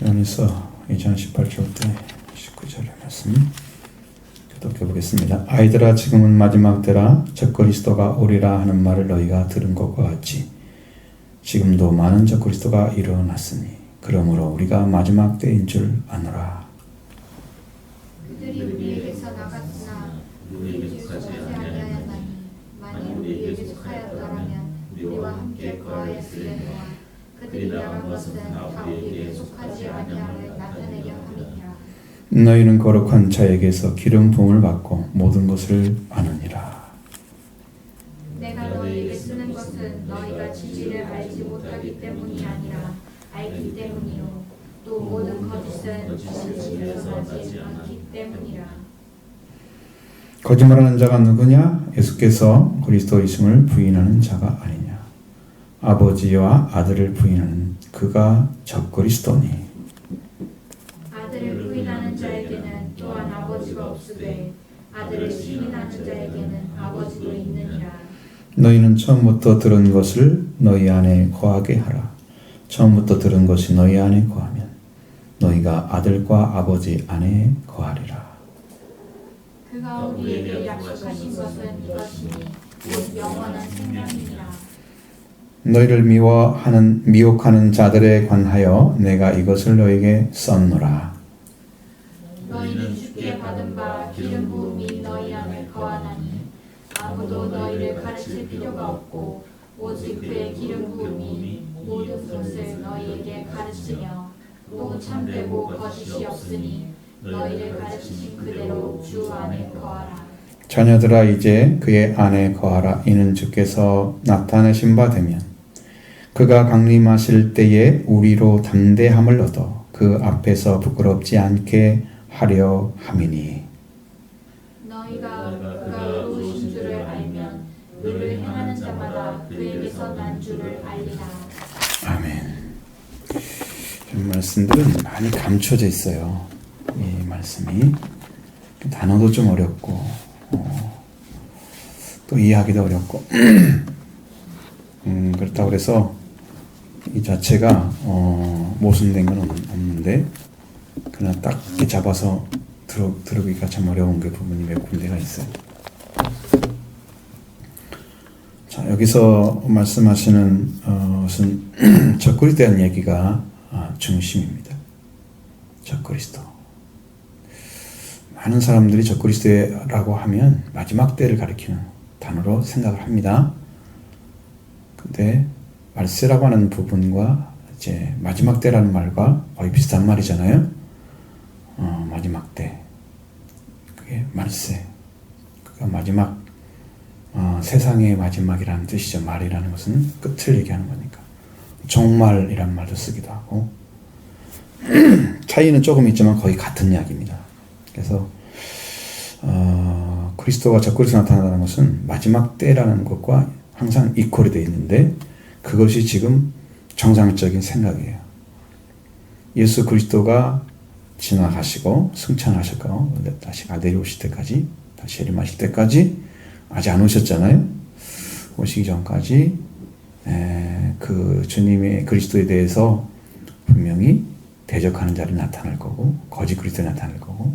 요한일서 2장 18절부터 19절의 말씀 교독해 보겠습니다. 아이들아, 지금은 마지막 때라. 적그리스도가 오리라 하는 말을 너희가 들은 것과 같이 지금도 많은 적그리스도가 일어났으니 그러므로 우리가 마지막 때인 줄 아노라. 그들이 우리에게서 나갔으나 우리에게 속하지 아니하였나니 만일 우리에게 속하였더라면 우리와 함께 거하였으려니와 그들이 나간 것은 다 우리에게 속하지 아니함을 나타내려 함이니라. 너희는 거룩한 자에게서 기름 부음을 받고 모든 것을 아느니라. 내가 너희에게 쓰는 것은 너희가 진리를 알지 못하기 때문이 아니라 알기 때문이요 또 모든 거짓은 진리에서 나지 않기 때문이라. 거짓말하는 자가 누구냐? 예수께서 그리스도이심을 부인하는 자가 아니냐. 아버지와 아들을 부인하는 그가 적그리스도니. 아들을 부인하는 자에게는 또한 아버지가 없으되 아들을 시인하는 자에게는 아버지도 있느니라. 너희는 처음부터 들은 것을 너희 안에 거하게 하라. 처음부터 들은 것이 너희 안에 거하면 너희가 아들과 아버지 안에 거하리라. 그가 우리에게 약속하신 것은 이것이니 곧 영원한 생명이니라. 너희를 미혹하는 자들에 관하여 내가 이것을 너희에게 썼노라. 너희는 주께 받은 바 기름 부음이 너희 안에 거하나니 아무도 너희를 가르칠 필요가 없고 오직 그의 기름 부음이 모든 것을 너희에게 가르치며 또 참되고 거짓이 없으니 너희를 가르치신 그대로 주 안에 거하라. 자녀들아, 이제 그의 안에 거하라. 이는 주께서 나타내신 바 되면 그가 강림하실 때에 우리로 담대함을 얻어 그 앞에서 부끄럽지 않게 하려 함이니. 너희가 그가 의로우신 줄을 알면 의를 행하는 자마다 그에게서 난 줄을 알리라. 아멘. 이런 말씀들은 많이 감춰져 있어요. 이 말씀이 단어도 좀 어렵고 또 이해하기도 어렵고 그렇다고 해서 이 자체가 모순된 건 없는데 그냥 딱 이렇게 잡아서 들어오기가 참 어려운 그 부분이 몇 군데가 있어요. 자, 여기서 말씀하시는 것은 적그리스도에 대한 얘기가 중심입니다. 적그리스도. 많은 사람들이 적그리스도라고 하면 마지막 때를 가리키는 단어로 생각을 합니다. 근데 말세라고 하는 부분과 이제 마지막 때라는 말과 거의 비슷한 말이잖아요. 마지막 때. 그게 말세. 그가 마지막 세상의 마지막이라는 뜻이죠. 말이라는 것은 끝을 얘기하는 거니까. 종말이라는 말도 쓰기도 하고 차이는 조금 있지만 거의 같은 이야기입니다. 그래서 그리스도가 적그리스도 나타나는 것은 마지막 때라는 것과 항상 이퀄이 되어 있는데 그것이 지금 정상적인 생각이에요. 예수 그리스도가 지나가시고 승천하셨고 다시 아들이 오실 때까지 다시 예림하실 때까지 아직 안 오셨잖아요. 오시기 전까지 그 주님의 그리스도에 대해서 분명히 대적하는 자를 나타날 거고 거짓 그리스도 나타날 거고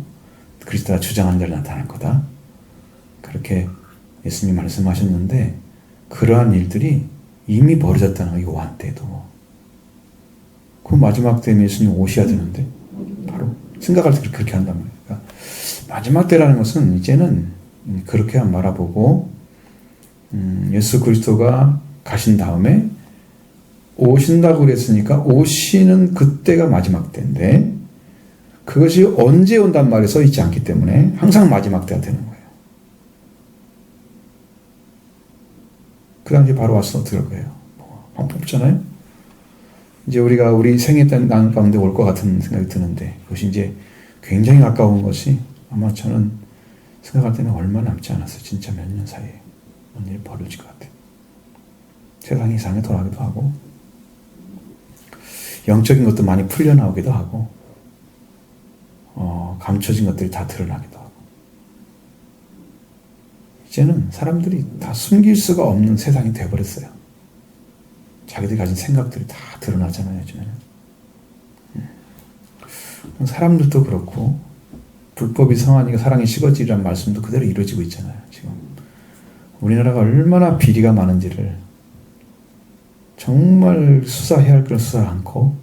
그리스도가 주장하는 자를 나타날 거다. 그렇게 예수님 말씀하셨는데 그러한 일들이 이미 벌어졌다는 거예요. 요한 때도. 그 마지막 때면 예수님 오셔야 되는데 바로 생각할 때 그렇게 한단 말이에요. 그러니까 마지막 때라는 것은 이제는 그렇게 말아보고 예수 그리스도가 가신 다음에 오신다고 그랬으니까 오시는 그때가 마지막 때인데 그것이 언제 온단 말에 써 있지 않기 때문에 항상 마지막 때가 되는 거예요. 그 당시 바로 와서 어떻게 할 거예요? 방법 없잖아요. 이제 우리가 우리 생애 난 가운데 올 것 같은 생각이 드는데 그것이 이제 굉장히 가까운 것이 아마 저는 생각할 때는 얼마 남지 않았어요. 진짜 몇 년 사이에 뭔 일이 벌어질 것 같아요. 세상이 이상하게 돌아가기도 하고 영적인 것도 많이 풀려나오기도 하고 감춰진 것들이 다 드러나기도 하고 이제는 사람들이 다 숨길 수가 없는 세상이 되어버렸어요. 자기들이 가진 생각들이 다 드러나잖아요. 요즘에는. 사람들도 그렇고 불법이 성하니까 사랑이 식어지라는 말씀도 그대로 이루어지고 있잖아요. 지금 우리나라가 얼마나 비리가 많은지를 정말 수사해야 할 걸 수사 않고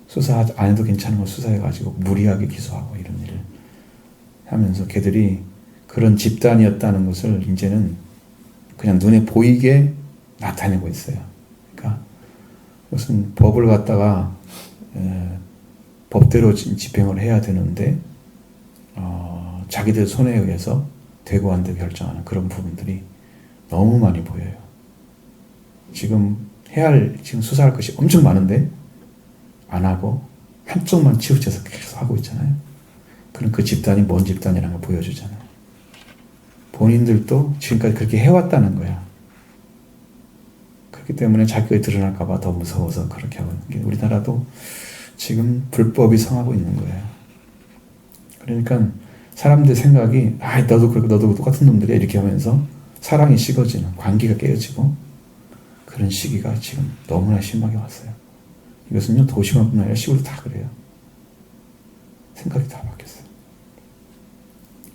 수사 안 해도 괜찮은 걸 수사해가지고 무리하게 기소하고 이런 일을 하면서 걔들이 그런 집단이었다는 것을 이제는 그냥 눈에 보이게 나타내고 있어요. 그러니까 무슨 법을 갖다가 법대로 집행을 해야 되는데 자기들 손에 의해서 되고 안 되고 결정하는 그런 부분들이 너무 많이 보여요. 지금 지금 수사할 것이 엄청 많은데 안 하고 한쪽만 치우쳐서 계속 하고 있잖아요. 그럼 그 집단이 뭔 집단이라는 걸 보여주잖아요. 본인들도 지금까지 그렇게 해왔다는 거야. 그렇기 때문에 자기가 드러날까봐 더 무서워서 그렇게 하고 있는 게 우리나라도 지금 불법이 성하고 있는 거예요. 그러니까 사람들 생각이 너도 그렇고 너도 똑같은 놈들이야 이렇게 하면서 사랑이 식어지는 관계가 깨어지고 그런 시기가 지금 너무나 심하게 왔어요. 이것은요 도시만뿐 아니라 시골도 다 그래요. 생각이 다 바뀌었어요.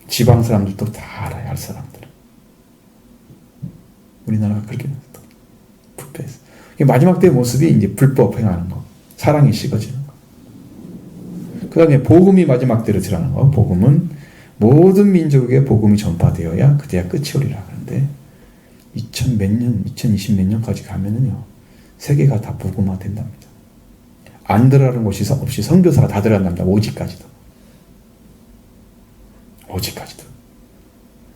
지방 사람들도 다 알아요. 알 사람들은. 우리나라가 그렇게 부패했어요. 마지막 때의 모습이 이제 불법 행하는 거, 사랑이 식어지는 거. 그 다음에 복음이 마지막 때로 드러나는 거. 복음은 모든 민족에게 복음이 전파되어야 그때야 끝이 오리라. 그런데 2020 몇 년까지 가면은요 세계가 다 복음화 된답니다. 안 들어가는 곳이 없이 선교사가 다 들어간답니다. 오직까지도.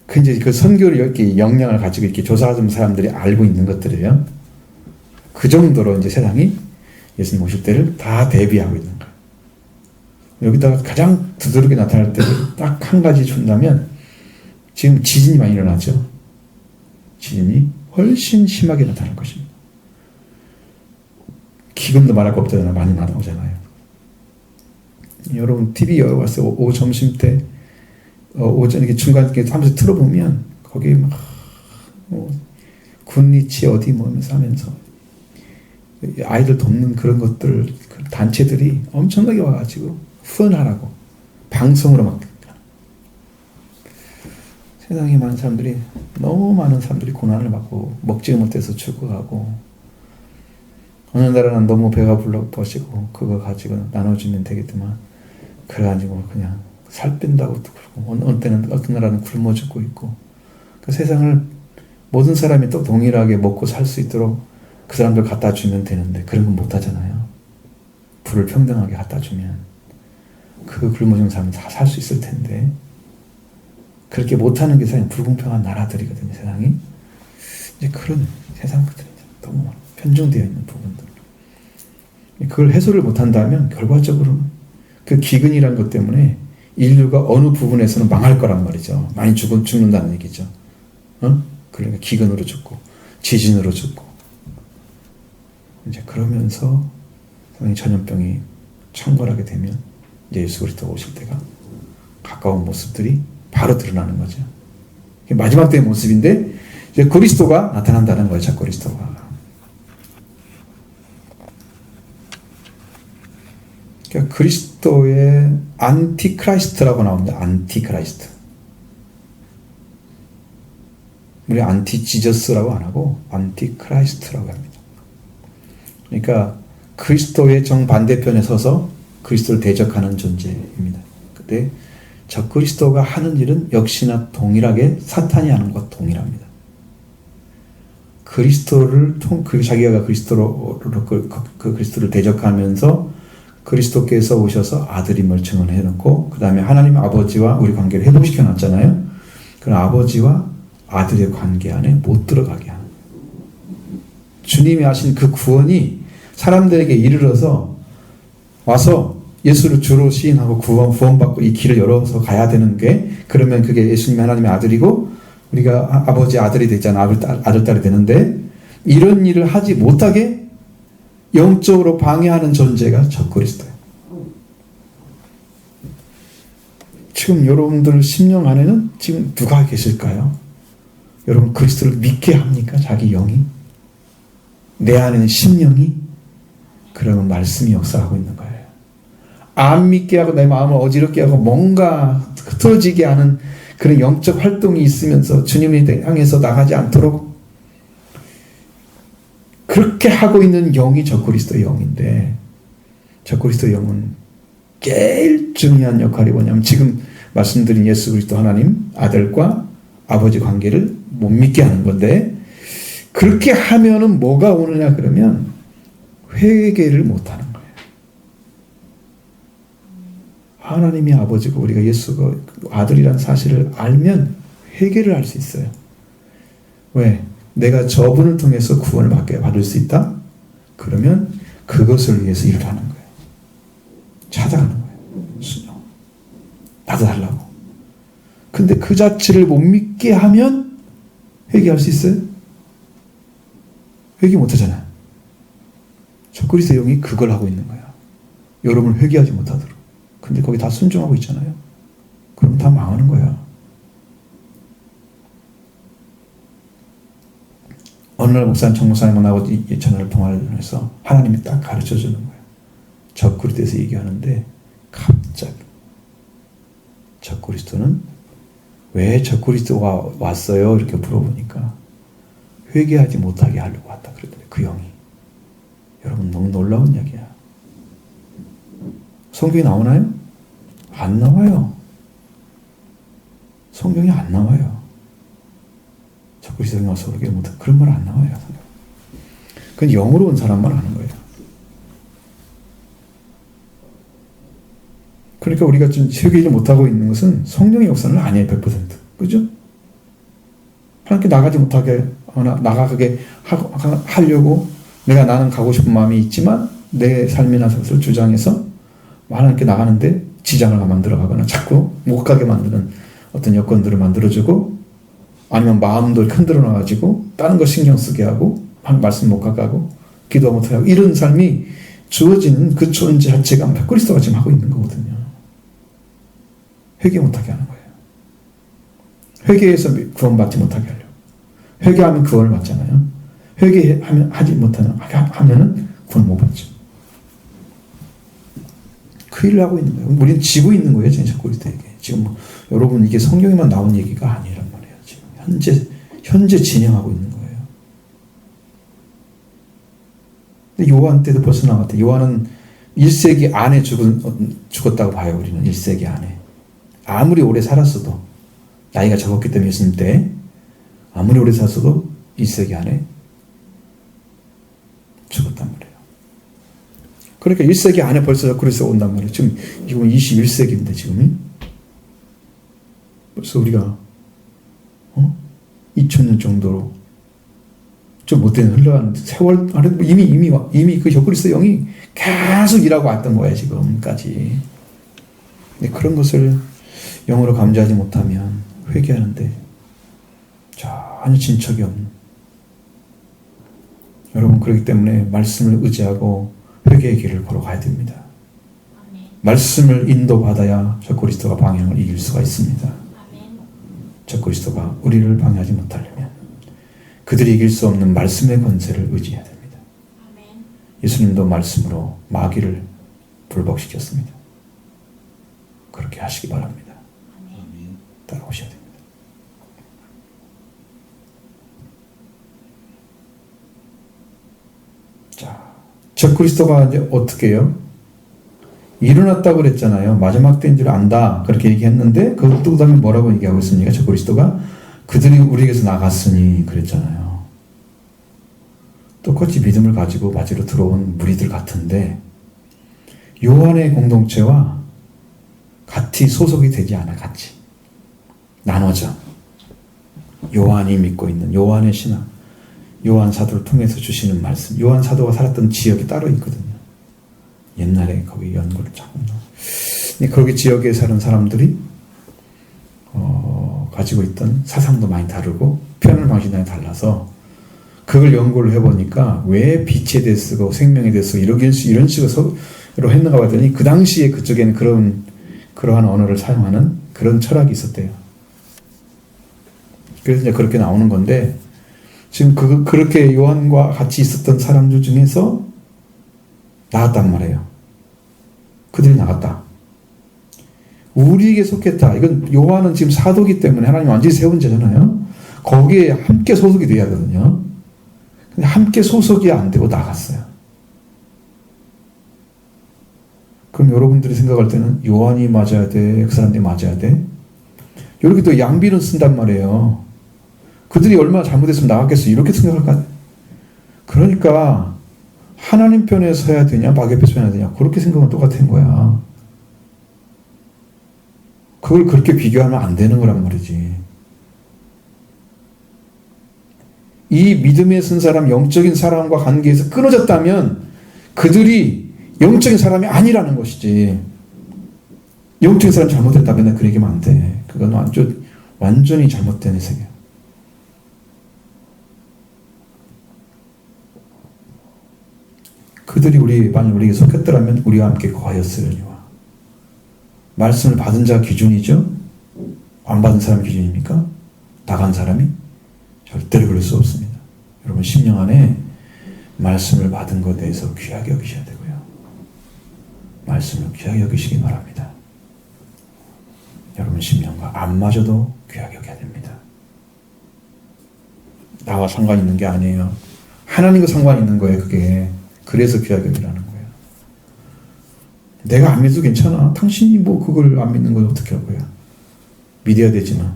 그 이제 그 선교를 이렇게 역량을 가지고 이렇게 조사하는 사람들이 알고 있는 것들이에요. 그 정도로 이제 세상이 예수님 오실 때를 다 대비하고 있는 거예요. 여기다가 가장 두드럽게 나타날 때를 딱 한 가지 준다면 지금 지진이 많이 일어나죠. 지진이 훨씬 심하게 나타날 것입니다. 기금도 말할 거 없잖아요. 많이 나오잖아요. 여러분 TV 와서 오후 점심 때 오전 이렇게 중간 이렇게 하면서 틀어보면 거기 막 군리치 어디 하면서 아이들 돕는 그런 것들 그 단체들이 엄청나게 와가지고 후원하라고 방송으로 막 세상에 많은 사람들이 너무 많은 사람들이 고난을 받고 먹지 못해서 죽어가고 어느 날은 너무 배가 불러버시고 그거 가지고 나눠주면 되겠지만 그래가지고 그냥 살 뺀다고 또 그러고 어떤 나라는 굶어 죽고 있고 그 세상을 모든 사람이 또 동일하게 먹고 살 수 있도록 그 사람들 갖다 주면 되는데 그런 건 못 하잖아요. 불을 평등하게 갖다 주면 그 굶어 죽는 사람이 다 살 수 있을 텐데 그렇게 못하는 게 세상에 불공평한 나라들이거든요. 세상이 이제 그런 세상들이 너무 편중되어 있는 부분들 그걸 해소를 못한다면 결과적으로는 그 기근이라는 것 때문에 인류가 어느 부분에서는 망할 거란 말이죠. 많이 죽는다는 얘기죠. 그러니까 기근으로 죽고 지진으로 죽고 이제 그러면서 전염병이 창궐하게 되면 이제 예수 그리스도가 오실 때가 가까운 모습들이 바로 드러나는 거죠. 마지막 때의 모습인데 이제 그리스도가 나타난다는 거예요. 그리스도가. 그러니까 그리스도의 안티크라이스트라고 나옵니다. 안티크라이스트. 우리 안티지저스라고 안 하고 안티크라이스트라고 합니다. 그러니까 그리스도의 정반대편에 서서 그리스도를 대적하는 존재입니다. 근데 저 그리스도가 하는 일은 역시나 동일하게 사탄이 하는 것과 동일합니다. 자기가 그리스도를 대적하면서 그리스도께서 오셔서 아들임을 증언해 놓고 그 다음에 하나님 아버지와 우리 관계를 회복시켜 놨잖아요. 그럼 아버지와 아들의 관계 안에 못 들어가게 하는 주님이 하신 그 구원이 사람들에게 이르러서 와서 예수를 주로 시인하고 구원받고 이 길을 열어서 가야 되는 게 그러면 그게 예수님이 하나님의 아들이고 우리가 아버지 아들이 되잖아. 아들딸이 되는데 이런 일을 하지 못하게 영적으로 방해하는 존재가 저 그리스도예요. 지금 여러분들 심령 안에는 지금 누가 계실까요? 여러분 그리스도를 믿게 합니까? 자기 영이? 내 안에는 심령이? 그러면 말씀이 역사하고 있는 거예요. 안 믿게 하고 내 마음을 어지럽게 하고 뭔가 흐트러지게 하는 그런 영적 활동이 있으면서 주님을 향해서 나가지 않도록 그렇게 하고 있는 영이 적그리스도의 영인데, 적그리스도의 영은 제일 중요한 역할이 뭐냐면 지금 말씀드린 예수 그리스도 하나님 아들과 아버지 관계를 못 믿게 하는 건데, 그렇게 하면은 뭐가 오느냐 그러면 회개를 못 하는 거예요. 하나님이 아버지고 우리가 예수가 아들이라는 사실을 알면 회개를 할 수 있어요. 왜? 내가 저분을 통해서 구원을 받을 수 있다? 그러면 그것을 위해서 일을 하는 거예요. 찾아가는 거예요. 순종. 나도 달라고. 근데 그 자체를 못 믿게 하면 회개할 수 있어요? 회개 못 하잖아요. 적그리스도의 영이 그걸 하고 있는 거야. 여러분을 회개하지 못하도록. 근데 거기 다 순종하고 있잖아요. 그럼 다 망하는 거야. 어느 날 정 목사님하고 전화를 통화를 해서 하나님이 딱 가르쳐 주는 거예요. 적그리스도에서 얘기하는데 갑자기 적그리스도는 왜 적그리스도가 왔어요? 이렇게 물어보니까 회개하지 못하게 하려고 왔다 그러더래요. 그 영이. 여러분 너무 놀라운 이야기야. 성경에 나오나요? 안 나와요. 성경에 안 나와요. 적그리스도가 와서 그러게 못해. 그런 말 안 나와요. 그건 영으로 온 사람만 아는 거예요. 그러니까 우리가 좀 회개를 못하고 있는 것은 성령의 역사는 아니에요. 100%. 그죠? 하나님께 나가지 못하게 나가게 하려고 나는 가고 싶은 마음이 있지만 내 삶이나 것을 주장해서 하나님께 나가는데 지장을 만들어가거나 자꾸 못 가게 만드는 어떤 여건들을 만들어주고, 아니면 마음도 흔들어 놔가지고 다른 거 신경 쓰게 하고 말씀 못 가게 하고 기도 못하게 하고, 이런 삶이 주어지는 그 존재 자체가 그리스도가 지금 하고 있는 거거든요. 회개 못하게 하는 거예요. 회개해서 구원받지 못하게 하려고. 회개하면 구원을 받잖아요. 회개하지 하면은 구원 못 받죠. 그 일을 하고 있는 거예요. 우리는 지고 있는 거예요. 진짜 그리스도에게. 지금 여러분 이게 성경에만 나온 얘기가 아니란 말이에요. 지금 현재 진행하고 있는 거예요. 근데 요한 때도 벌써 나왔대. 요한은 1세기 안에 죽었다고 봐요. 우리는 1세기 안에. 아무리 오래 살았어도, 나이가 적었기 때문에 예수님 때 아무리 오래 살았어도 1세기 안에 죽었단 말이에요. 그러니까 1세기 안에 벌써 그리스도가 온단 말이에요. 지금 이건 21세기인데 지금이 벌써 우리가 2000년 정도로 좀 못된 흘러가는 세월 안에 이미 그 적그리스도 영이 계속 일하고 왔던 거예요. 지금까지. 근데 그런 것을 영으로 감지하지 못하면 회개하는데 전혀 진척이 없는. 여러분, 그렇기 때문에 말씀을 의지하고 회개의 길을 걸어가야 됩니다. 말씀을 인도받아야 적그리스도가 방향을 이길 수가 있습니다. 적그리스도가 우리를 방해하지 못하려면 그들이 이길 수 없는 말씀의 권세를 의지해야 됩니다. 예수님도 말씀으로 마귀를 불복시켰습니다. 그렇게 하시기 바랍니다. 따라오셔야 됩니다. 자, 적그리스도가 이제 어떻게 해요? 일어났다고 그랬잖아요. 마지막 때인 줄 안다. 그렇게 얘기했는데, 그 다음에 뭐라고 얘기하고 있습니까? 적그리스도가 그들이 우리에게서 나갔으니 그랬잖아요. 똑같이 믿음을 가지고 맞으러 들어온 무리들 같은데, 요한의 공동체와 같이 소속이 되지 않아. 같이 나눠져. 요한이 믿고 있는 요한의 신앙, 요한 사도를 통해서 주시는 말씀, 요한 사도가 살았던 지역이 따로 있거든요. 옛날에 거기 연구를 자꾸. 거기 지역에 사는 사람들이 가지고 있던 사상도 많이 다르고 표현의 방식이 달라서 그걸 연구를 해보니까 왜 빛에 대해 쓰고 생명에 대해 쓰고 이런 식으로 했는가 봤더니 그 당시에 그쪽에는 그러한 언어를 사용하는 그런 철학이 있었대요. 그래서 이제 그렇게 나오는 건데, 지금 그렇게 요한과 같이 있었던 사람들 중에서 나왔단 말이에요. 그들이 나갔다. 우리에게 속했다. 이건 요한은 지금 사도기 때문에 하나님 완전히 세운 자잖아요. 거기에 함께 소속이 돼야 하거든요. 근데 함께 소속이 안 되고 나갔어요. 그럼 여러분들이 생각할 때는 요한이 맞아야 돼? 그 사람들이 맞아야 돼? 이렇게 또 양비는 쓴단 말이에요. 그들이 얼마나 잘못했으면 나갔겠어? 이렇게 생각할까? 그러니까 하나님 편에 서야 되냐 마귀 편에 서야 되냐 그렇게 생각은 똑같은 거야. 그걸 그렇게 비교하면 안 되는 거란 말이지. 이 믿음에 쓴 사람, 영적인 사람과 관계에서 끊어졌다면 그들이 영적인 사람이 아니라는 것이지. 영적인 사람이 잘못했다면 맨날 그 얘기하면 안 돼. 그건 완전히 잘못된 해석이야. 그들이 만약 우리에게 속했더라면 우리와 함께 거하였으려니와. 말씀을 받은 자가 기준이죠? 안 받은 사람이 기준입니까? 나간 사람이? 절대로 그럴 수 없습니다. 여러분 10년 안에 말씀을 받은 것에 대해서 귀하게 여기셔야 되고요. 말씀을 귀하게 여기시기 바랍니다. 여러분 10년과 안 맞아도 귀하게 여겨야 됩니다. 나와 상관 있는 게 아니에요. 하나님과 상관 있는 거예요. 그게. 그래서 귀하게 여기라는 거예요. 내가 안 믿어도 괜찮아. 당신이 뭐 그걸 안 믿는 건 어떻게 할 거야. 믿어야 되지만.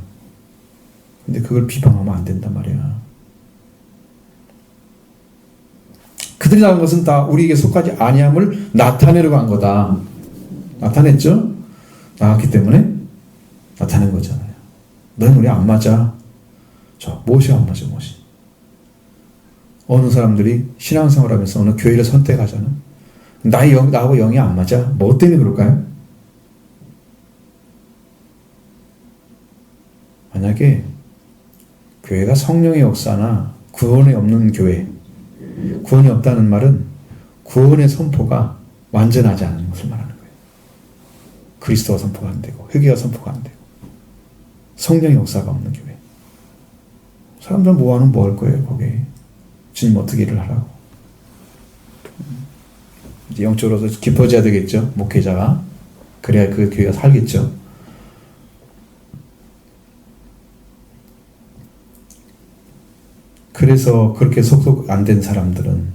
근데 그걸 비방하면 안 된단 말이야. 그들이 나온 것은 다 우리에게 속하지 아니함을 나타내려고 한 거다. 나타냈죠? 나갔기 때문에 나타낸 거잖아요. 너는 우리 안 맞아. 무엇이 안 맞아, 무엇이. 어느 사람들이 신앙생활 하면서 어느 교회를 선택하잖아. 나하고 영이 안 맞아. 뭐 때문에 그럴까요? 만약에 교회가 성령의 역사나 구원이 없는 교회, 구원이 없다는 말은 구원의 선포가 완전하지 않은 것을 말하는 거예요. 그리스도가 선포가 안 되고 회개가 선포가 안 되고 성령의 역사가 없는 교회. 사람들은 뭐하는 뭐 할 거예요, 거기에. 주님 어떻게 일을 하라고. 이제 영적으로 깊어져야 되겠죠, 목회자가. 그래야 그 교회가 살겠죠. 그래서 그렇게 속속 안 된 사람들은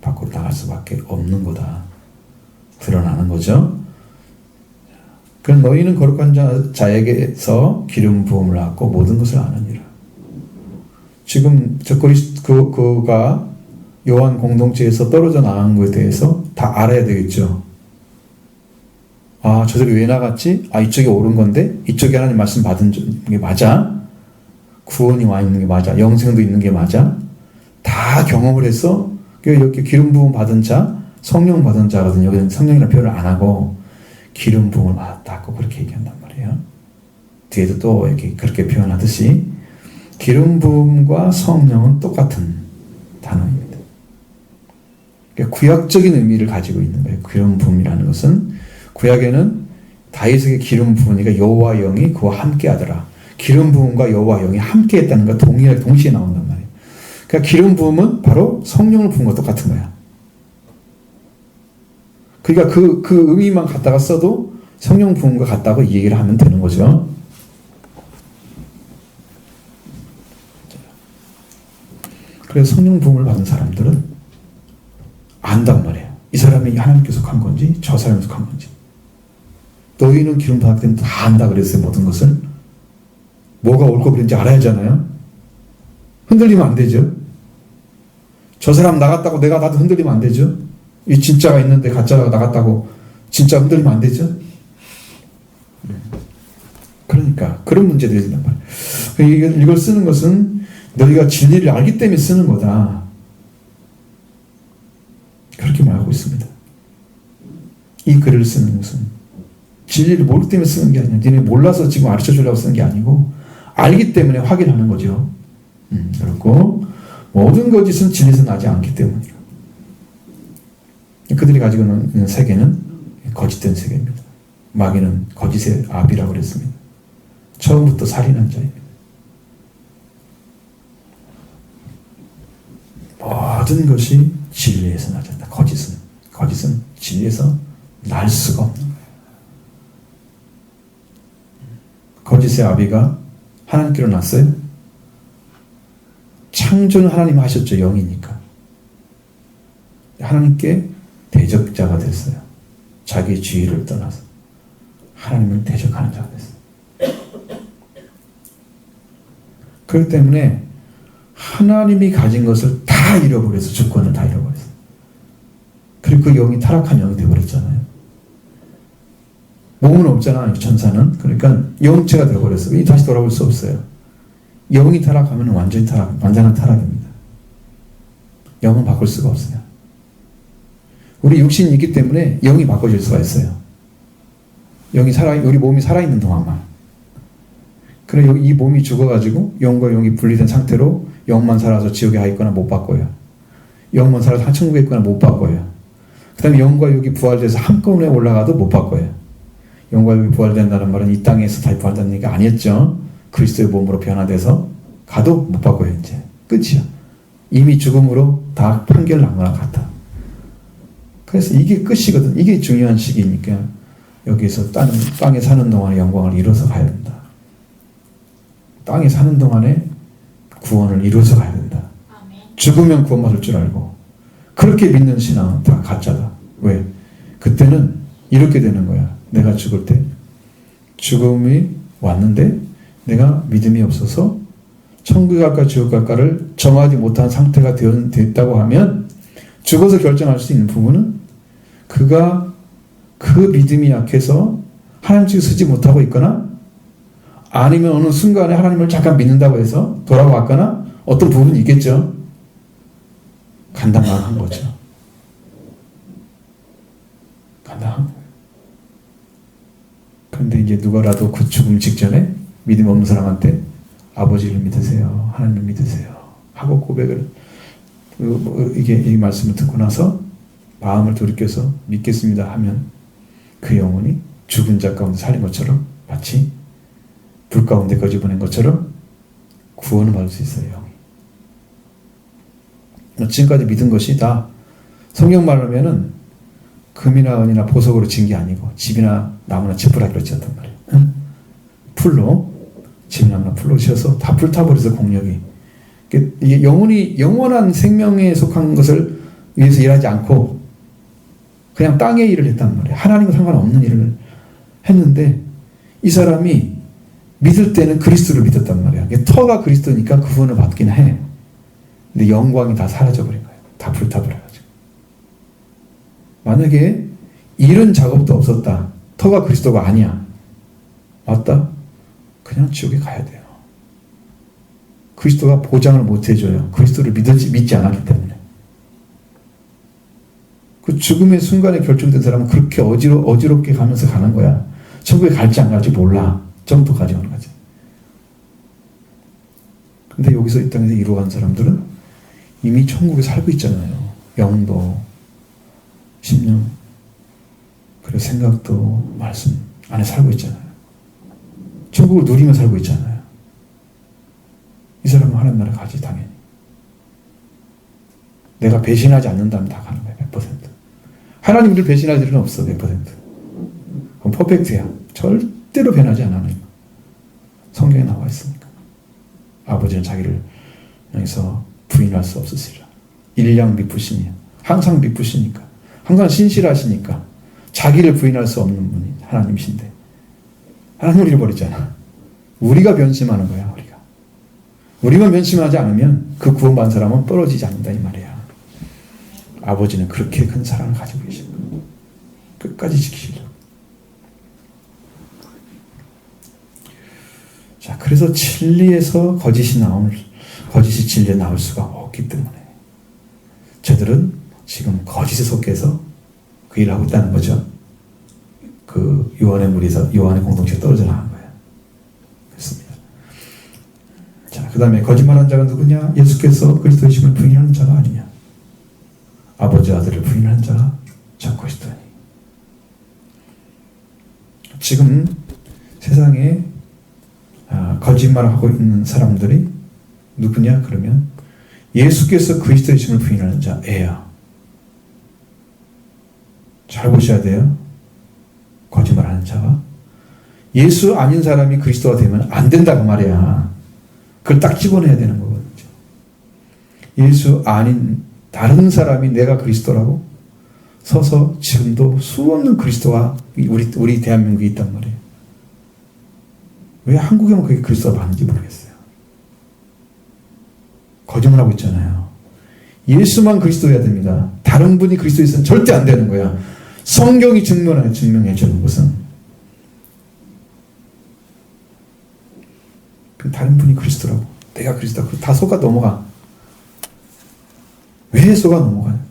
밖으로 나갈 수밖에 없는 거다. 드러나는 거죠. 그럼 너희는 거룩한 자에게서 기름 부음을 받고 모든 것을 아느니라. 지금 그가 요한 공동체에서 떨어져 나간 것에 대해서 다 알아야 되겠죠. 아, 저들이 왜 나갔지? 아, 이쪽이 옳은 건데? 이쪽에 하나님 말씀 받은 게 맞아? 구원이 와 있는 게 맞아? 영생도 있는 게 맞아? 다 경험을 해서 이렇게 기름 부음 받은 자, 성령 받은 자거든요. 여기는 성령이라는 표현을 안 하고 기름 부음을 받았다고 그렇게 얘기한단 말이에요. 뒤에도 또 이렇게 그렇게 표현하듯이 기름 부음과 성령은 똑같은 단어입니다. 그러니까 구약적인 의미를 가지고 있는 거예요. 기름 부음이라는 것은 구약에는 다윗에게 기름 부으니까 여호와 영이 그와 함께하더라. 기름 부음과 여호와 영이 함께했다는 거 동시에 나온단 말이에요. 그러니까 기름 부음은 바로 성령을 부은 것도 똑같은 거야. 그러니까 그 의미만 갖다가 써도 성령 부음과 같다고 이 얘기를 하면 되는 거죠. 그래서 성령 부음을 받은 사람들은 안단 말이에요. 이 사람이 하나님께 속한 건지 저 사람에 속한 건지. 너희는 기름 받을 때는 다 안다 그랬어요. 모든 것을. 뭐가 옳고 그른지 알아야 하잖아요. 흔들리면 안 되죠. 저 사람 나갔다고 내가 나도 흔들리면 안 되죠. 이 진짜가 있는데 가짜가 나갔다고 진짜 흔들리면 안 되죠. 그러니까 그런 문제들이 있단 말이에요. 이걸 쓰는 것은 너희가 진리를 알기 때문에 쓰는 거다. 그렇게 말하고 있습니다. 이 글을 쓰는 것은 진리를 모르기 때문에 쓰는 게 아니야. 니네 몰라서 지금 가르쳐 주려고 쓰는 게 아니고 알기 때문에 확인하는 거죠. 그렇고 모든 거짓은 진리에서 나지 않기 때문이라. 그들이 가지고 있는 세계는 거짓된 세계입니다. 마귀는 거짓의 아비라고 그랬습니다. 처음부터 살인한 자입니다. 모든 것이 진리에서 나지 않는다. 거짓은 진리에서 날 수가 없는 거예요. 거짓의 아비가 하나님께로 났어요? 창조는 하나님 하셨죠. 영이니까. 하나님께 대적자가 됐어요. 자기의 지위를 떠나서 하나님을 대적하는 자가 됐어요. 그렇기 때문에 하나님이 가진 것을 다 잃어버려서 주권을 다 잃어버렸어요. 그리고 그 영이 타락한 영이 되어버렸잖아요. 몸은 없잖아, 천사는. 그러니까 영체가 되어버렸어요. 다시 돌아올 수 없어요. 영이 타락하면 완전한 타락입니다. 영은 바꿀 수가 없어요. 우리 육신이 있기 때문에 영이 바꿔질 수가 있어요. 우리 몸이 살아있는 동안만. 그래, 이 몸이 죽어가지고 영과 영이 분리된 상태로 영만 살아서 지옥에 가 있거나 못 바꿔요. 영만 살아서 천국에 있거나 못 바꿔요. 그 다음에 영과 육이 부활돼서 한꺼번에 올라가도 못 바꿔요. 영과 육이 부활된다는 말은 이 땅에서 다시 부활된다는 얘기가 아니었죠. 그리스도의 몸으로 변화돼서 가도 못 바꿔요. 이제 끝이야. 이미 죽음으로 다 판결 난 거랑 같아. 그래서 이게 끝이거든. 이게 중요한 시기니까 여기서 땅에 사는 동안에 영광을 이뤄서 가야 된다. 땅에 사는 동안에 구원을 이루어서 가야 된다. 죽으면 구원받을 줄 알고. 그렇게 믿는 신앙은 다 가짜다. 왜? 그때는 이렇게 되는 거야. 내가 죽을 때 죽음이 왔는데 내가 믿음이 없어서 천국에 갈까 지옥 갈까를 정하지 못한 상태가 됐다고 하면 죽어서 결정할 수 있는 부분은 그가 그 믿음이 약해서 하나님 측에 서지 못하고 있거나 아니면 어느 순간에 하나님을 잠깐 믿는다고 해서 돌아왔거나 어떤 부분이 있겠죠. 간당간당한 거죠. 간당한 거예요. 그런데 이제 누구라도 그 죽음 직전에 믿음 없는 사람한테 아버지를 믿으세요. 하나님을 믿으세요. 하고 고백을 이 말씀을 듣고 나서 마음을 돌이켜서 믿겠습니다 하면 그 영혼이 죽은 자 가운데 살린 것처럼 마치 불 가운데 거집어낸 것처럼 구원을 받을 수 있어요. 영이. 지금까지 믿은 것이 다 성경 말하면은 금이나 은이나 보석으로 진 게 아니고 집이나 나무나 지푸라기로 지었단 말이에요. 응? 풀로 집나무나 풀로 지어서 다 불타버려서 공력이 이게 영원한 생명에 속한 것을 위해서 일하지 않고 그냥 땅의 일을 했단 말이에요. 하나님과 상관없는 일을 했는데 이 사람이 믿을 때는 그리스도를 믿었단 말이야. 터가 그리스도니까 구원을 받긴 해. 근데 영광이 다 사라져버린 거예요. 다 불타버려가지고. 만약에 이런 작업도 없었다. 터가 그리스도가 아니야. 맞다? 그냥 지옥에 가야 돼요. 그리스도가 보장을 못 해줘요. 그리스도를 믿지 않았기 때문에. 그 죽음의 순간에 결정된 사람은 그렇게 어지럽게 가면서 가는 거야. 천국에 갈지 안 갈지 몰라. 정도까지 오는 거지. 근데 여기서 이 땅에서 이루어간 사람들은 이미 천국에 살고 있잖아요. 영도, 심령, 그리고 생각도 말씀 안에 살고 있잖아요. 천국을 누리며 살고 있잖아요. 이 사람은 하나님 나라 가지 당연히. 내가 배신하지 않는다면 다 가는 거야. 100%. 하나님을 배신할 일은 없어. 100%. 그럼 퍼펙트야. 절대로 변하지 않아. 성경에 나와 있으니까. 아버지는 자기를 여기서 부인할 수 없으시라. 일량 미쁘시니요. 항상 미쁘시니까. 항상 신실하시니까. 자기를 부인할 수 없는 분이 하나님이신데 하나님을 잃어버리잖아. 우리가 변심하는 거야. 우리만 변심하지 않으면 그 구원받은 사람은 떨어지지 않는다 이 말이야. 아버지는 그렇게 큰 사랑을 가지고 계신 거예요. 끝까지 지키시려고. 자, 그래서 진리에서 거짓이 진리에 나올 수가 없기 때문에 저들은 지금 거짓에 속해서 그 일을 하고 있다는 거죠. 그 요한의 무리에서 요한의 공동체에 떨어져 나간 거예요. 그렇습니다. 자, 그 다음에 거짓말한 자가 누구냐? 예수께서 그리스도이심을 부인하는 자가 아니냐? 아버지 아들을 부인하는 자가 저 그리스도니. 지금 세상에 거짓말을 하고 있는 사람들이 누구냐? 그러면 예수께서 그리스도이심을 부인하는 자예요. 잘 보셔야 돼요. 자가. 예수 아닌 사람이 그리스도가 되면 안 된다고 말이야. 그걸 딱 집어내야 되는 거거든요. 예수 아닌 다른 사람이 내가 그리스도라고 서서 지금도 수없는 그리스도가 우리 대한민국에 있단 말이에요. 왜 한국에만 그게 그리스도가 많은지 모르겠어요. 거짓말하고 있잖아요. 예수만 그리스도여야 됩니다. 다른 분이 그리스도에 있으면 절대 안 되는 거야. 성경이 증명해 주는 것은 다른 분이 그리스도라고, 내가 그리스도라고 다 속아 넘어가. 왜 속아 넘어가냐?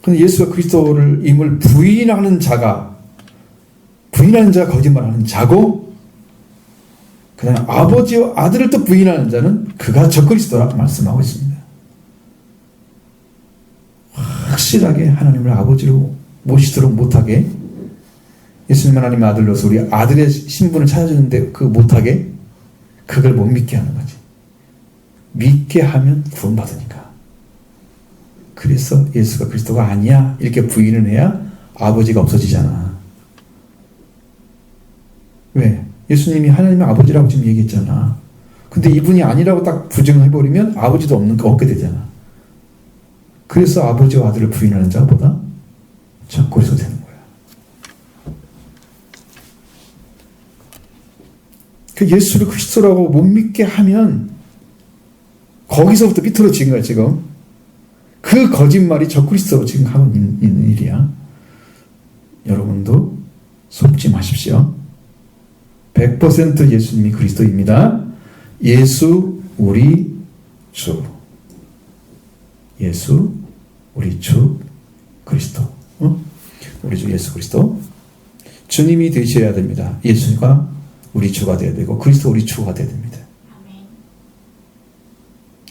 근데 예수가 그리스도를 임을 부인하는 자가 거짓말하는 자고, 그 다음에 아버지와 아들을 또 부인하는 자는 그가 적그리스도라고 말씀하고 있습니다. 확실하게 하나님을 아버지로 모시도록 못하게, 예수님 하나님의 아들로서 우리 아들의 신분을 찾아주는데 그 못하게, 그걸 못 믿게 하는 거지. 믿게 하면 구원받으니까. 그래서 예수가 그리스도가 아니야 이렇게 부인을 해야 아버지가 없어지잖아. 왜? 예수님이 하나님의 아버지라고 지금 얘기했잖아. 근데 이분이 아니라고 딱 부정해버리면 아버지도 없게 되잖아. 그래서 아버지와 아들을 부인하는 자보다 적그리스도 되는 거야. 그 예수를 그리스도라고 못 믿게 하면 거기서부터 삐뚤어진 거야 지금. 그 거짓말이 적그리스도로 지금 하고 있는 일이야. 여러분도 속지 마십시오. 100% 예수님이 그리스도입니다. 예수 우리 주. 예수 우리 주 그리스도. 우리 주 예수 그리스도. 주님이 되셔야 됩니다. 예수가 우리 주가 되어야 되고 그리스도 우리 주가 되어야 됩니다.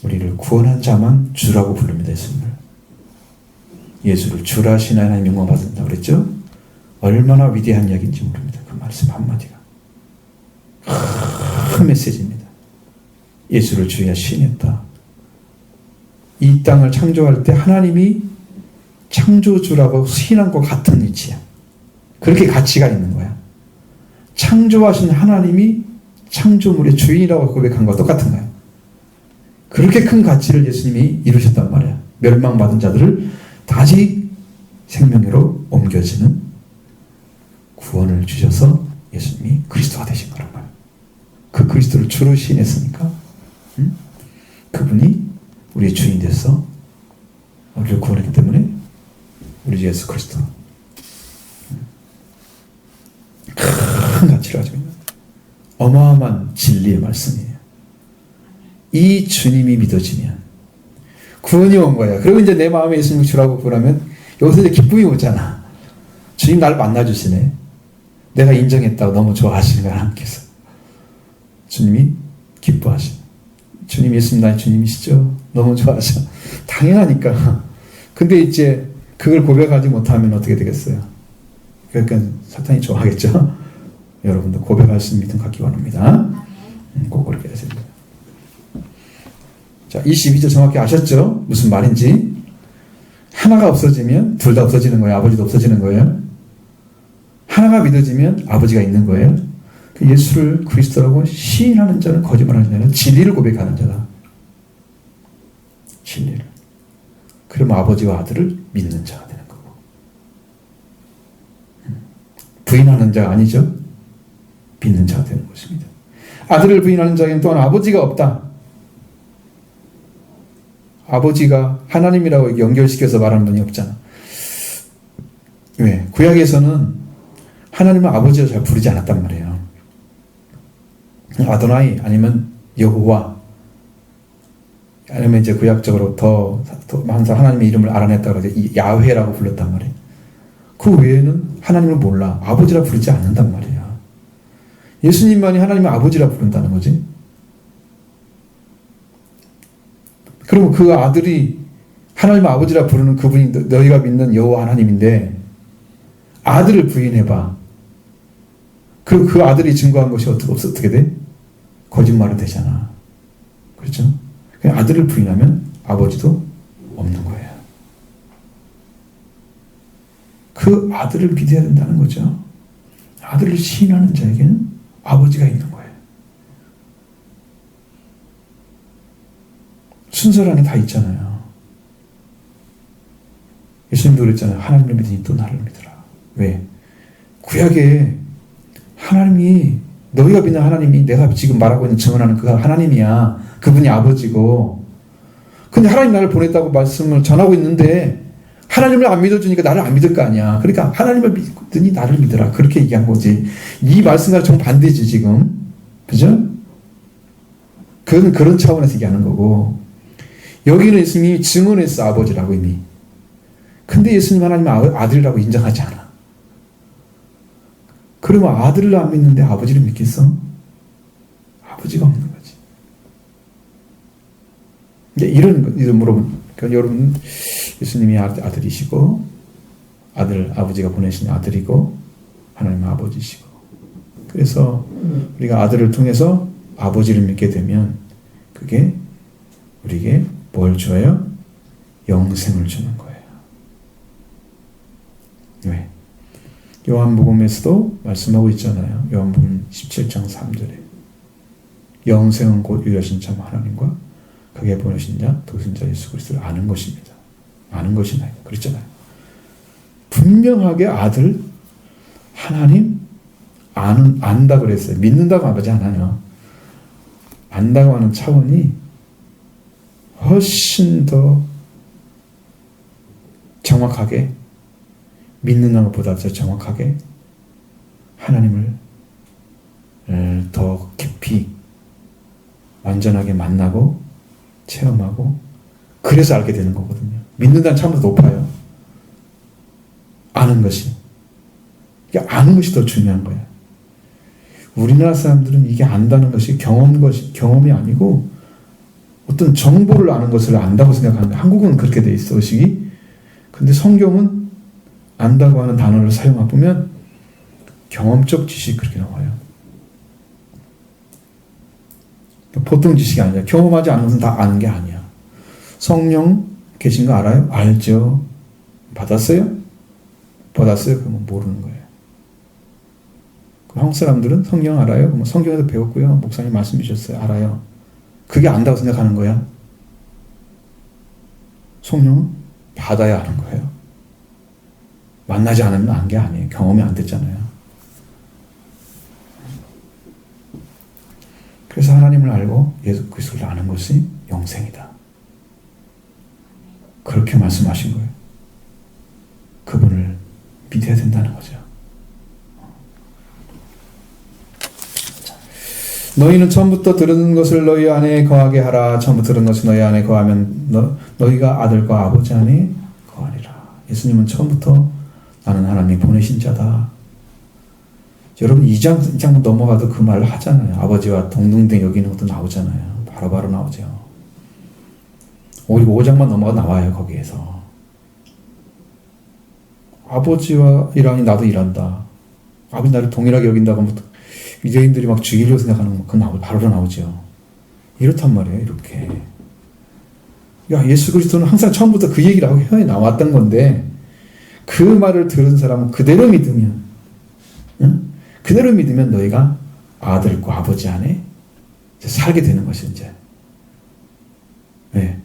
우리를 구원한 자만 주라고 부릅니다. 예수님을. 예수를 주라신 하나님 영광 받는다 그랬죠? 얼마나 위대한 이야기인지 모릅니다. 그 말씀 한마디가 큰 메시지입니다. 예수를 주야 시인했다. 이 땅을 창조할 때 하나님이 창조주라고 시인한 것 같은 위치야. 그렇게 가치가 있는 거야. 창조하신 하나님이 창조물의 주인이라고 고백한 것과 똑같은 거야. 그렇게 큰 가치를 예수님이 이루셨단 말이야. 멸망받은 자들을 다시 생명으로 옮겨지는 구원을 주셔서 예수님이 그리스도가 되신 거란 말이야. 그 그리스도를 주로 시인했으니까 그분이 우리의 주인 돼서 우리를 구원했기 때문에 우리 주 예수 그리스도 큰 가치를 가지고 있는 어마어마한 진리의 말씀이에요. 이 주님이 믿어지면 구원이 온 거야. 그리고 이제 내 마음에 예수님을 주라고 그러면 여기서 이제 기쁨이 오잖아. 주님 나를 만나주시네. 내가 인정했다고 너무 좋아하시는 거야. 하나님께서. 주님이 기뻐하시네. 주님 예수님 나의 주님이시죠? 너무 좋아하셔. 당연하니까. 근데 이제 그걸 고백하지 못하면 어떻게 되겠어요? 그러니까 사탄이 좋아하겠죠? 여러분도 고백할 수 있는 믿음 갖기 원합니다. 꼭 그렇게 하세요. 자, 22절 정확히 아셨죠? 무슨 말인지. 하나가 없어지면 둘 다 없어지는 거예요. 아버지도 없어지는 거예요. 하나가 믿어지면 아버지가 있는 거예요. 예수를 그리스도라고 시인하는 자는 거짓말하는 자는 진리를 고백하는 자다. 진리를. 그러면 아버지와 아들을 믿는 자가 되는 거고. 부인하는 자가 아니죠. 믿는 자가 되는 것입니다. 아들을 부인하는 자에는 또한 아버지가 없다. 아버지가 하나님이라고 연결시켜서 말하는 분이 없잖아. 왜? 구약에서는 하나님을 아버지로 잘 부르지 않았단 말이에요. 아도나이 아니면 여호와 아니면 이제 구약적으로 더 항상 하나님의 이름을 알아냈다고 해서 야훼라고 불렀단 말이에요. 그 외에는 하나님을 몰라. 아버지라 부르지 않는단 말이에요. 예수님만이 하나님의 아버지라 부른다는 거지. 그러면 그 아들이 하나님의 아버지라 부르는 그분이 너희가 믿는 여호와 하나님인데 아들을 부인해봐. 그리고 그 아들이 증거한 것이 어떻게 돼? 거짓말이 되잖아. 그렇죠? 그냥 아들을 부인하면 아버지도 없는 거예요. 그 아들을 믿어야 된다는 거죠. 아들을 시인하는 자에게는 아버지가 있는 거예요. 순서를 안에 다 있잖아요. 예수님도 그랬잖아요. 하나님을 믿으니 또 나를 믿으라. 왜? 구약에 하나님이, 너희가 믿는 하나님이 내가 지금 말하고 있는 증언하는 그 하나님이야. 그분이 아버지고. 근데 하나님 나를 보냈다고 말씀을 전하고 있는데 하나님을 안 믿어주니까 나를 안 믿을 거 아니야. 그러니까 하나님을 믿더니 나를 믿으라. 그렇게 얘기한 거지. 이 말씀과 정반대지 지금. 그죠? 그건 그런 차원에서 얘기하는 거고, 여기는 예수님이 증언했어. 아버지라고 이미. 근데 예수님 하나님 아들이라고 인정하지 않아. 그러면 아들을 안 믿는데 아버지를 믿겠어? 아버지가 없는 거지. 근데 이런 물어보면, 그러니까 여러분, 예수님이 아들이시고, 아버지가 보내신 아들이고, 하나님 아버지시고. 그래서 우리가 아들을 통해서 아버지를 믿게 되면, 그게 우리에게 뭘 줘요? 영생을 주는 거예요. 왜? 요한복음에서도 말씀하고 있잖아요. 요한복음 17장 3절에 영생은 곧 유일하신 참 하나님과 그게 보내신 자 도신자 예수 그리스도를 아는 것입니다. 아는 것이 나이다. 그랬잖아요. 분명하게 아들 하나님 안다 그랬어요. 믿는다고 하지 않아요. 안다고 하는 차원이 훨씬 더 정확하게, 믿는 것보다 더 정확하게 하나님을 더 깊이 완전하게 만나고 체험하고, 그래서 알게 되는 거거든요. 믿는다는 차원도 높아요. 아는 것이. 아는 것이 더 중요한 거예요. 우리나라 사람들은 이게 안다는 것이 경험이 아니고 어떤 정보를 아는 것을 안다고 생각하는데, 한국은 그렇게 돼 있어, 의식이. 근데 성경은 안다고 하는 단어를 사용해보면 경험적 지식이 그렇게 나와요. 보통 지식이 아니라, 경험하지 않는 것은 다 아는 게 아니야. 성령 계신 거 알아요? 알죠. 받았어요? 그러면 모르는 거예요. 한국 사람들은 성경 알아요? 그러면 성경에서 배웠고요. 목사님 말씀 주셨어요. 알아요. 그게 안다고 생각하는 거야. 성령은 받아야 하는 거예요. 만나지 않으면 안 게 아니에요. 경험이 안 됐잖아요. 그래서 하나님을 알고 예수 그리스도를 아는 것이 영생이다. 그렇게 말씀하신 거예요. 그분을 믿어야 된다는 거죠. 너희는 처음부터 들은 것을 너희 안에 거하게 하라. 처음부터 들은 것이 너희 안에 거하면 너희가 아들과 아버지 안에 거하리라. 예수님은 처음부터 나는 하나님이 보내신 자다. 여러분 2장 넘어가도 그 말을 하잖아요. 아버지와 동등된 여기는 것도 나오잖아요. 바로바로 나오죠. 오히려 5장만 넘어가 나와요. 거기에서. 아버지와 일하니 나도 일한다. 아버지 나를 동일하게 여긴다고 하면 유대인들이 막 죽이려고 생각하는 거 그건 바로 나오죠. 이렇단 말이에요. 이렇게. 예수 그리스도는 항상 처음부터 그 얘기를 하고 혀에 나왔던 건데, 그 말을 들은 사람은 그대로 믿으면, 그대로 믿으면 너희가 아들과 아버지 안에 살게 되는 것이 이제. 네.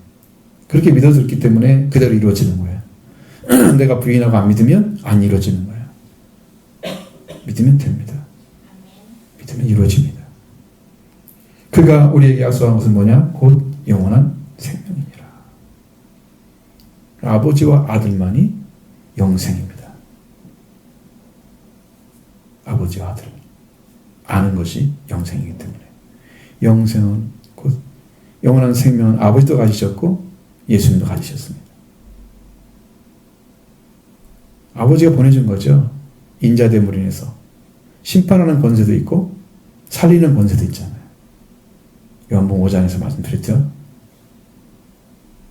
그렇게 믿어졌기 때문에 그대로 이루어지는 거예요. 내가 부인하고 안 믿으면 안 이루어지는 거예요. 믿으면 됩니다. 믿으면 이루어집니다. 그가 우리에게 약속한 것은 뭐냐? 곧 영원한 생명이니라. 아버지와 아들만이 영생입니다. 아버지와 아들 아는 것이 영생이기 때문에, 영생은 곧 영원한 생명은 아버지도 가지셨고 예수님도 가지셨습니다. 아버지가 보내준 거죠. 인자됨으로 인해서 심판하는 권세도 있고 살리는 권세도 있잖아요. 요한복음 5장에서 말씀드렸죠.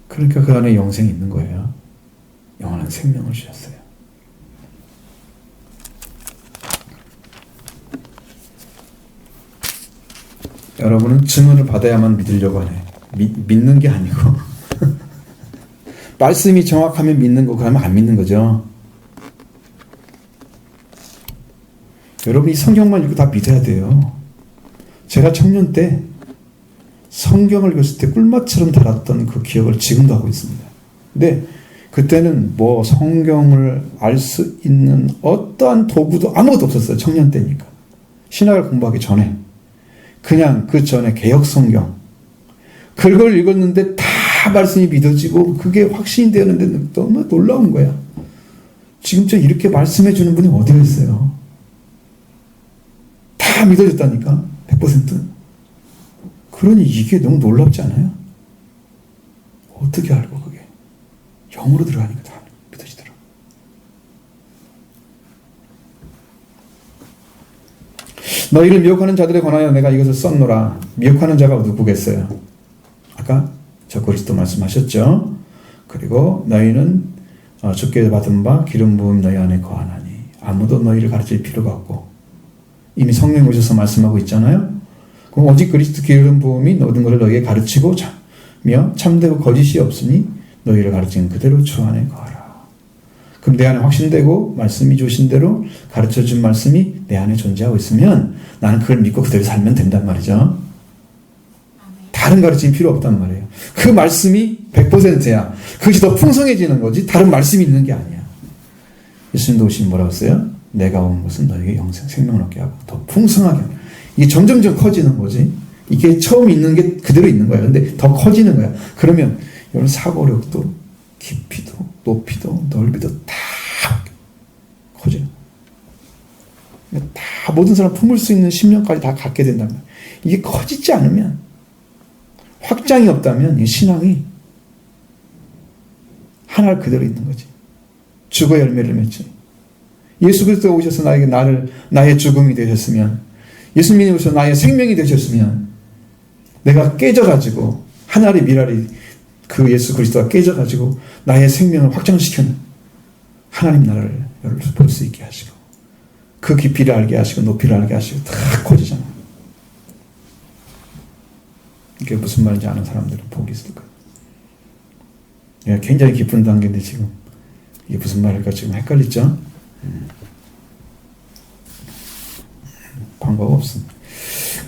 그러니까 그 안에 영생이 있는 거예요. 영원한 생명을 주셨어요. 여러분은 증언을 받아야만 믿으려고 하네. 믿는 게 아니고 말씀이 정확하면 믿는 거, 그러면 안 믿는 거죠. 여러분이 성경만 읽고 다 믿어야 돼요. 제가 청년 때 성경을 읽었을 때 꿀맛처럼 달았던 그 기억을 지금도 하고 있습니다. 근데 그때는 뭐 성경을 알 수 있는 어떠한 도구도 아무것도 없었어요. 청년 때니까. 신학을 공부하기 전에. 그냥 그 전에 개역 성경. 그걸 읽었는데 다 말씀이 믿어지고 그게 확신이 되는데 너무 놀라운 거야. 지금처럼 이렇게 말씀해 주는 분이 어디가 있어요? 다 믿어졌다니까. 100%. 그러니 이게 너무 놀랍지 않아요? 어떻게 알고 그게? 영으로 들어가니까 다 믿어지더라고. 너희를 미혹하는 자들에 관하여 내가 이것을 썼노라. 미혹하는 자가 누구겠어요? 아까 저 그리스도 말씀하셨죠. 그리고 너희는 주께 받은 바 기름 부음 너희 안에 거하나니 아무도 너희를 가르칠 필요가 없고 이미 성령이 오셔서 말씀하고 있잖아요. 그럼 오직 그리스도 기름 부음이 모든 것을 너희에게 가르치고 참되고 거짓이 없으니 너희를 가르치는 그대로 주 안에 거하라. 그럼 내 안에 확신되고 말씀이 주신 대로 가르쳐준 말씀이 내 안에 존재하고 있으면 나는 그걸 믿고 그대로 살면 된단 말이죠. 다른 가르침이 필요 없단 말이에요. 그 말씀이 100%야. 그것이 더 풍성해지는 거지 다른 말씀이 있는 게 아니야. 예수님도 오시면 뭐라고 했어요? 내가 온 것은 너에게 영생, 생명을 얻게 하고 더 풍성하게 하고. 이게 점점점 커지는 거지. 이게 처음 있는 게 그대로 있는 거야. 근데 더 커지는 거야. 그러면 여러분 사고력도 깊이도 높이도 넓이도 다 커져요. 다 모든 사람 품을 수 있는 심령까지 다 갖게 된단 말이야. 이게 커지지 않으면 확장이 없다면 이 신앙이 하나 그대로 있는 거지. 죽어 열매를 맺지. 예수 그리스도가 오셔서 나에게 나의 죽음이 되셨으면 예수님이 오셔서 나의 생명이 되셨으면 내가 깨져가지고 하나의 미랄이 그 예수 그리스도가 깨져가지고 나의 생명을 확장시켜는 하나님 나라를 볼 수 있게 하시고 그 깊이를 알게 하시고 높이를 알게 하시고 다 커지잖아. 이게 무슨 말인지 아는 사람들은 복이 있을 거예요. 예, 굉장히 깊은 단계인데 지금 이게 무슨 말일까 지금 헷갈리죠? 방법 없습니다.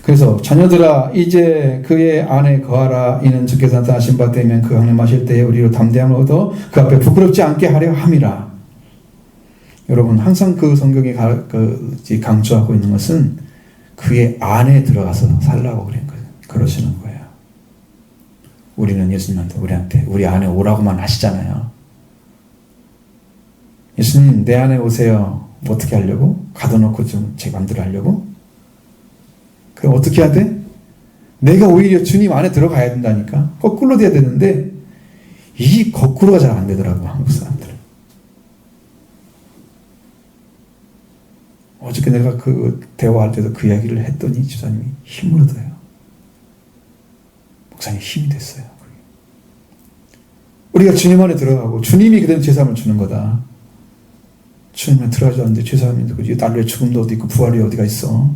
그래서 자녀들아 이제 그의 안에 거하라. 이는 주께서 나타나신 바 되면 그 강림 마실 때에 우리로 담대함을 얻어 그 앞에 부끄럽지 않게 하려 함이라. 여러분 항상 그 성경이 강조하고 있는 것은 그의 안에 들어가서 살라고 그러시는 거예요. 우리는 예수님한테 우리 안에 오라고만 하시잖아요. 예수님 내 안에 오세요. 뭐 어떻게 하려고? 가둬놓고 좀 제 맘대로 하려고? 그럼 어떻게 해야 돼? 내가 오히려 주님 안에 들어가야 된다니까. 거꾸로 돼야 되는데 이 거꾸로가 잘 안 되더라고 한국 사람들은. 어저께 내가 그 대화할 때도 그 이야기를 했더니 집사님이 힘을 얻어요. 목사님 힘이 됐어요. 우리가 주님 안에 들어가고 주님이 그대로 제사함을 주는 거다. 주님 안에 들어가지 않는데 제사함이 누구지? 난로에 죽음도 어디 있고 부활이 어디가 있어?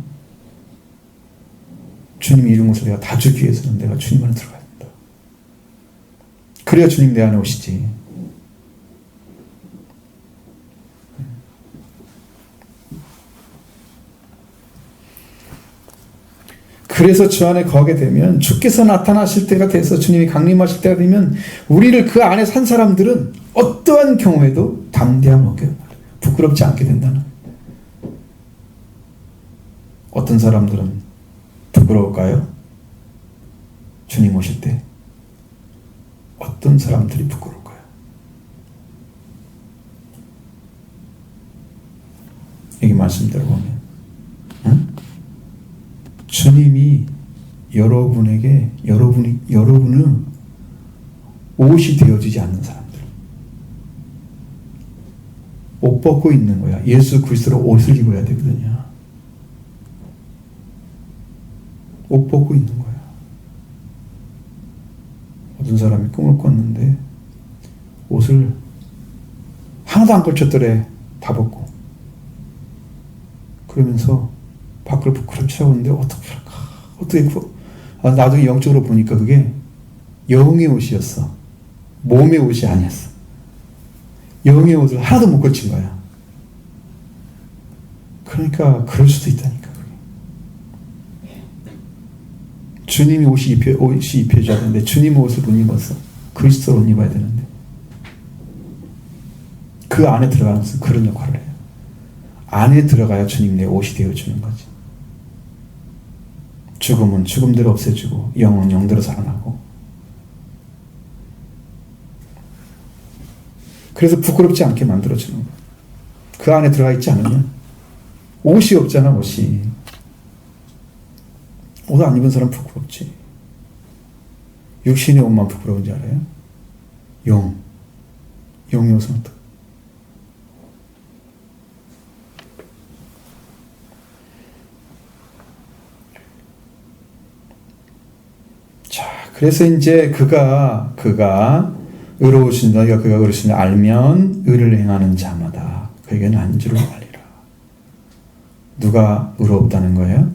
주님이 이룬 것을 내가 다 주기 위해서는 내가 주님 안에 들어가야 된다. 그래야 주님 내 안에 오시지. 그래서 주 안에 거하게 되면 주께서 나타나실 때가 돼서 주님이 강림하실 때가 되면 우리를 그 안에 산 사람들은 어떠한 경우에도 담대함을 얻게 부끄럽지 않게 된다는. 어떤 사람들은 부끄러울까요? 주님 오실 때 어떤 사람들이 부끄러울까요? 여기 말씀대로 보면 주님이 여러분에게 여러분은 옷이 되어지지 않는 사람들, 옷 벗고 있는 거야. 예수 그리스도로 옷을 입어야 되거든요. 옷 벗고 있는 거야. 어떤 사람이 꿈을 꿨는데 옷을 하나도 안 걸쳤더래. 다 벗고. 그러면서 밖을 부끄럽게 쳐오는데 어떻게 할까? 나중에 영적으로 보니까 그게 영의 옷이었어. 몸의 옷이 아니었어. 영의 옷을 하나도 못 걸친 거야. 그러니까 그럴 수도 있다니까. 주님이 옷이 입혀줘야 되는데 주님 옷을 못 입어서 그리스도를 옷 입어야 되는데 그 안에 들어가면서 그런 역할을 해요. 안에 들어가야 주님 내 옷이 되어주는 거지. 죽음은 죽음대로 없애주고 영은 영대로 살아나고. 그래서 부끄럽지 않게 만들어주는 거야. 그 안에 들어가 있지 않으면 옷이 없잖아. 옷이. 옷 안 입은 사람 부끄럽지. 육신의 옷만 부끄러운지 알아요? 영의 옷은 어떡해? 자, 그래서 이제 그가 의로우신 너희가 그가 의로우신 알면 의를 행하는 자마다 그에게는 안주를 알리라. 누가 의롭다는 거예요?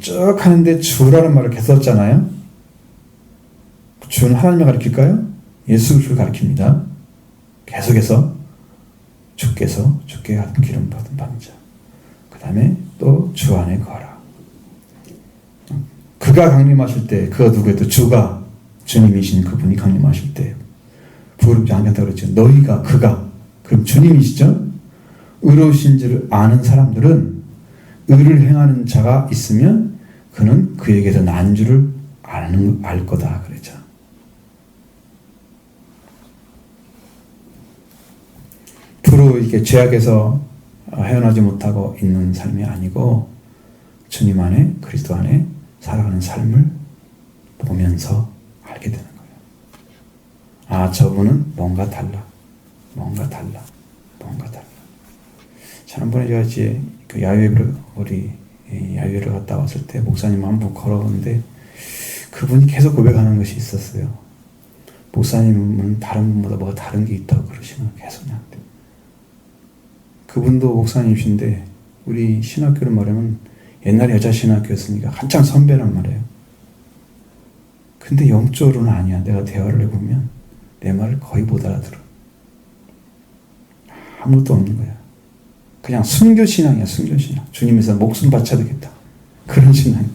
쭉 하는데 주라는 말을 계속 썼잖아요. 주는 하나님을 가리킬까요? 예수 그리스도를 가리킵니다. 계속해서 주께서 주께 기름 받은 자. 그 다음에 또 주 안에 거하라. 그가 강림하실 때, 그가 누구예요? 주가 주님이신 그분이 강림하실 때 부끄럽지 않겠다 그랬죠. 너희가 그가 그럼 주님이시죠? 의로우신 줄을 아는 사람들은 의를 행하는 자가 있으면 그는 그에게서 난 줄을 알 거다 그랬죠. 부로 이렇게 죄악에서 헤어나지 못하고 있는 삶이 아니고 주님 안에 그리스도 안에 살아가는 삶을 보면서 알게 되는 거예요. 아, 저분은 뭔가 달라. 지난번에 제가 이제 그 야외를 갔다 왔을 때 목사님 한번 걸어오는데 그분이 계속 고백하는 것이 있었어요. 목사님은 다른 분보다 뭐가 다른 게 있다고 그러시면 계속 나한테. 그분도 목사님이신데 우리 신학교를 말하면 옛날에 여자 신학교였으니까 한창 선배란 말이에요. 근데 영적으로는 아니야. 내가 대화를 해보면 내 말을 거의 못 알아들어. 아무것도 없는 거야. 그냥 순교신앙이야. 순교신앙. 주님에서 목숨 바쳐야 되겠다. 그런 신앙.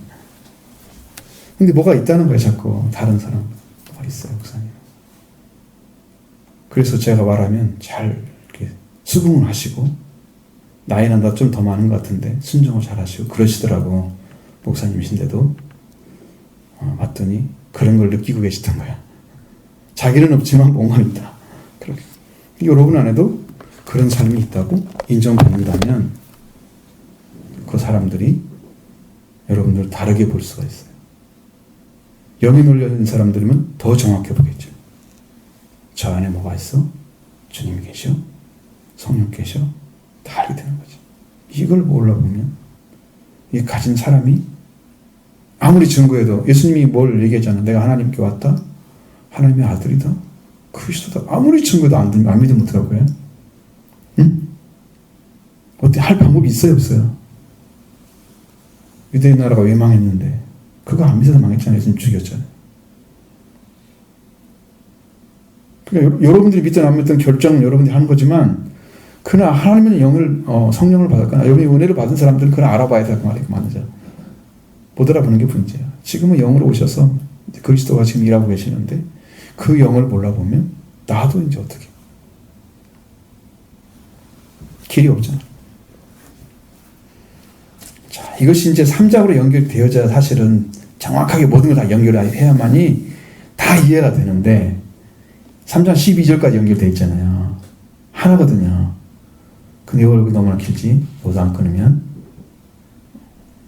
근데 뭐가 있다는 거야. 자꾸 다른 사람 뭐가 있어요. 목사님. 그래서 제가 말하면 잘 이렇게 수긍을 하시고 나이는 나 좀 더 많은 것 같은데 순종을 잘 하시고 그러시더라고. 목사님이신데도 봤더니 그런 걸 느끼고 계시던 거야. 자기는 없지만 뭔가 있다. 그렇게. 여러분 안에도 그런 삶이 있다고 인정받는다면 그 사람들이 여러분들을 다르게 볼 수가 있어요. 영이 놀려진 사람들이면 더 정확해 보겠죠. 저 안에 뭐가 있어? 주님이 계셔? 성령 계셔? 다 알게 되는 거죠. 이걸 몰라보면 이 가진 사람이 아무리 증거해도 예수님이 뭘 얘기하잖아. 내가 하나님께 왔다. 하나님의 아들이다. 그리스도다. 아무리 증거해도 안 믿으면 못하고요. 응? 어떻게 할 방법이 있어요? 없어요? 유대인 나라가 왜 망했는데 그거 안 믿어서 망했잖아요. 예수님 죽였잖아요. 그러니까 여러분들이 믿든 안 믿든 결정은 여러분들이 하는 거지만 그러나 하나님의 영을 성령을 받았거나 여러분이 은혜를 받은 사람들은 그걸 알아봐야 될 말이에요. 맞죠? 못 알아보는 게 문제야. 지금은 영으로 오셔서 그리스도가 지금 일하고 계시는데 그 영을 몰라보면 나도 이제 어떻게 길이 없잖아. 자, 이것이 이제 3장으로 연결되어져야 사실은 정확하게 모든 걸 다 연결해야만이 다 이해가 되는데 3장 12절까지 연결되어 있잖아요. 하나거든요. 근데 이걸 너무나 길지? 이것도 안 끊으면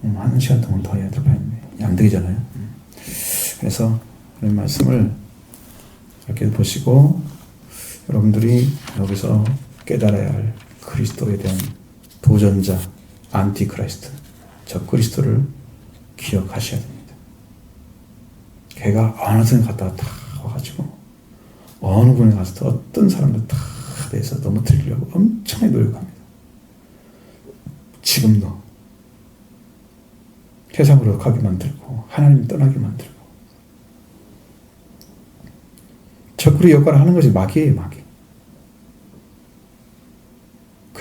한 시간 동안 더 해야 될 판인데 안 되잖아요. 그래서 그런 말씀을 이렇게 보시고 여러분들이 여기서 깨달아야 할 그리스도에 대한 도전자 안티크라이스트 저 그리스도를 기억하셔야 됩니다. 걔가 어느 선에 갔다가 다 와가지고 어느 분에 가서 어떤 사람들 다 대해서 넘어뜨리려고 엄청나게 노력합니다. 지금도 세상으로 가게 만들고 하나님 떠나게 만들고 적그리 역할을 하는 것이 마귀예요. 마귀.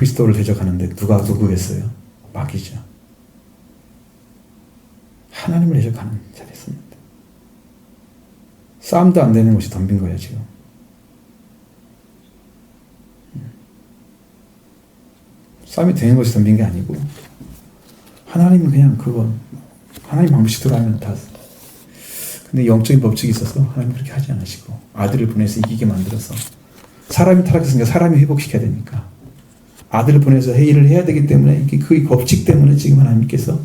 그리스도를 대적하는데 누가 누구겠어요? 마귀죠. 하나님을 대적하는 자리에 섰는데 싸움도 안 되는 것이 덤빈 거예요 지금. 싸움이 되는 것이 덤빈 게 아니고 하나님은 그냥 그거 하나님 방식대로 하면 다. 근데 영적인 법칙이 있어서 하나님 그렇게 하지 않으시고 아들을 보내서 이기게 만들어서 사람이 타락했으니까 사람이 회복시켜야 되니까 아들을 보내서 일을 해야 되기 때문에 그 법칙 때문에 지금 하나님께서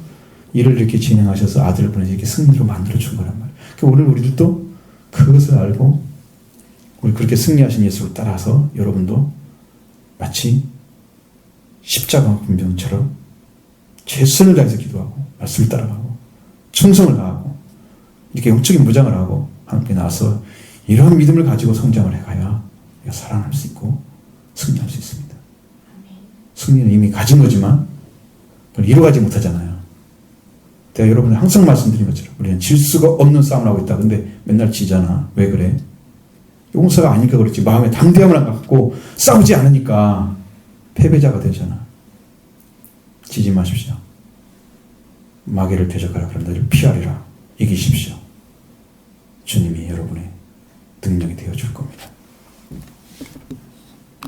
일을 이렇게 진행하셔서 아들을 보내서 이렇게 승리로 만들어 준 거란 말이에요. 그러니까 오늘 우리들도 그것을 알고 우리 그렇게 승리하신 예수를 따라서 여러분도 마치 십자가 군병처럼 최선을 다해서 기도하고 말씀을 따라가고 충성을 다하고 이렇게 영적인 무장을 하고 함께 나서 이런 믿음을 가지고 성장을 해가야 우리가 살아날 수 있고 승리할 수 있습니다. 승리는 이미 가진 거지만 그걸 이루어가지 못하잖아요. 제가 여러분들 항상 말씀드린 것처럼 우리는 질 수가 없는 싸움을 하고 있다. 근데 맨날 지잖아. 왜 그래? 용서가 아니니까 그렇지. 마음에 담대함을 안 갖고 싸우지 않으니까 패배자가 되잖아. 지지 마십시오. 마귀를 대적하라. 그런 너희를 피하리라. 이기십시오. 주님이 여러분의 능력이 되어줄 겁니다.